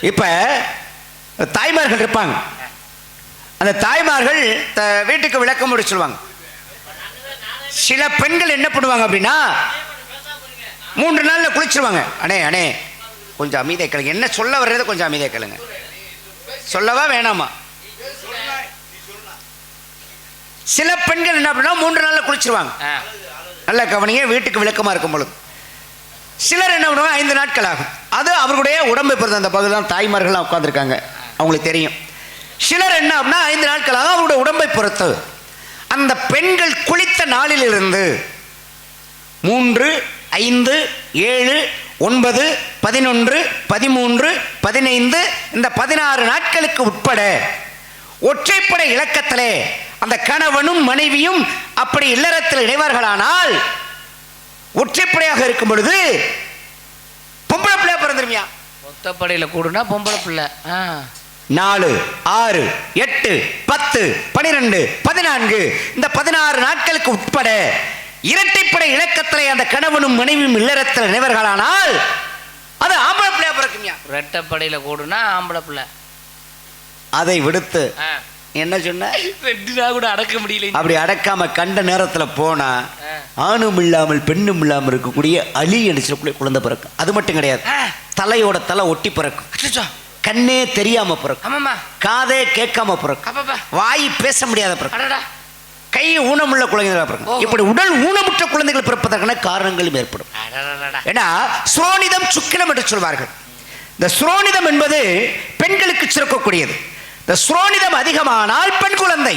இப்ப தாய்மார்கள் இருப்பாங்க, அந்த தாய்மார்கள் வீட்டுக்கு விளக்கம் போட சொல்லுவாங்க. சில பெண்கள் என்ன பண்ணுவாங்க அப்படின்னா 3 நாள்ல குளிச்சிருவாங்க. அண்ணே அண்ணே கொஞ்சம் அமைதியை கேளுங்க, என்ன சொல்ல வர்றதை கொஞ்சம் அமைதியை கேளுங்க. சொல்லவா வேணாமா? சில பெண்கள் என்ன பண்ணா 3 நாள்ல குளிச்சிருவாங்க. நல்ல கவனிங்க, வீட்டுக்கு விளக்கமா இருக்கும் பொழுது. சிலர் என்ன பண்ணுவாங்க 5 நாட்கள் ஆகும். அது அவர்களுடைய உடம்பை பொறுத்து. அந்த பகுதியில் தாய்மார்கள்லாம் உட்காந்துருக்காங்க, அவங்களுக்கு தெரியும். சிலர் என்ன அப்படின்னா 5 நாட்கள் ஆகும், அவருடைய உடம்பை பொறுத்து. அந்த பெண்கள் குளித்த நாளிலிருந்து 3, 5, 7, 9, 11, 13, 15 இந்த 16 நாட்களுக்கு உட்பட ஒற்றைப்படை இலக்கத்திலே அந்த கணவனும் மனைவியும் அப்படி இல்லறத்தில் இணைவார்களானால், ஒற்றைப்படையாக இருக்கும் பொழுது பொம்பளை பிள்ளை பிறந்துருமியா? ஒத்தப்படையில கூடுனா பொம்பளை பிள்ளை. 4, 6, 8, 10, 12, 14 இந்த 16 நாட்களுக்கு உட்பட இரட்டைப்படை இலக்கத்திலே அந்த கணவனும் மனைவியும் இல்லறத்தில் இணைவர்களானால் அது ஆம்பளை பிள்ளையா பிறக்குமியா? ரெட்டப்படையில கூடுனா ஆம்பளை பிள்ளை. அதை விடுத்து என்ன சொன்ன? 2 நாள் கூட அடக்க முடியல. அப்படி அடக்காம கண்ட நேரத்தில் போனா ஆணும் இல்லாமல் பெண்ணும் இல்லாமல் இருக்கக்கூடிய அலி என்று சொல்லக்கூடிய குழந்தை பிறக்கும். அது மட்டும் கிடையாது, தலையோட தலை ஒட்டி பிறக்கும், கண்ணே தெரியாம பிறக்கும், காதே கேட்காம பிறக்கும், வாய் பேச முடியாத பிறக்கும், கை ஊனமுள்ள குழந்தைகள் பிறக்கும். இப்படி உடல் ஊனமுற்ற குழந்தைகள் பிறப்பதற்கான காரணங்களும் ஏற்படும். ஏன்னா சுரோனிதம் சுக்கிலம் என்று சொல்வார்கள். இந்த சுரோனிதம் என்பது பெண்களுக்கு சுரக்கக்கூடியது. இந்த சுரோனிதம் அதிகமானால் பெண் குழந்தை,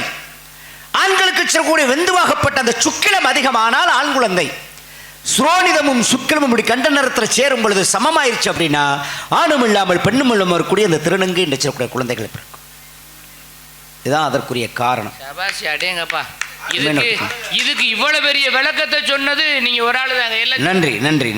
ஆண்களுக்கு சுரக்கக்கூடிய வெந்துவாகப்பட்ட அந்த சுக்கிலம் அதிகமானால் ஆண் குழந்தை. சுரோனிதமும் சுக்கிலமும் இப்படி கண்ட நேரத்தில் சேரும் பொழுது சமமாயிருச்சு அப்படின்னா ஆணும் இல்லாமல் பெண்ணும் இல்லாமல் இருக்கக்கூடிய அந்த திருநங்கை என்று சொல்லக்கூடிய குழந்தைகளை பிறக்கும். இதுதான் அதற்குரிய காரணம். அடேங்கப்பா, இதுக்கு இவ்வளவு பெரிய விளக்கத்தை சொன்னது நீங்க ஒரு ஆளு தாங்க. நன்றி நன்றி.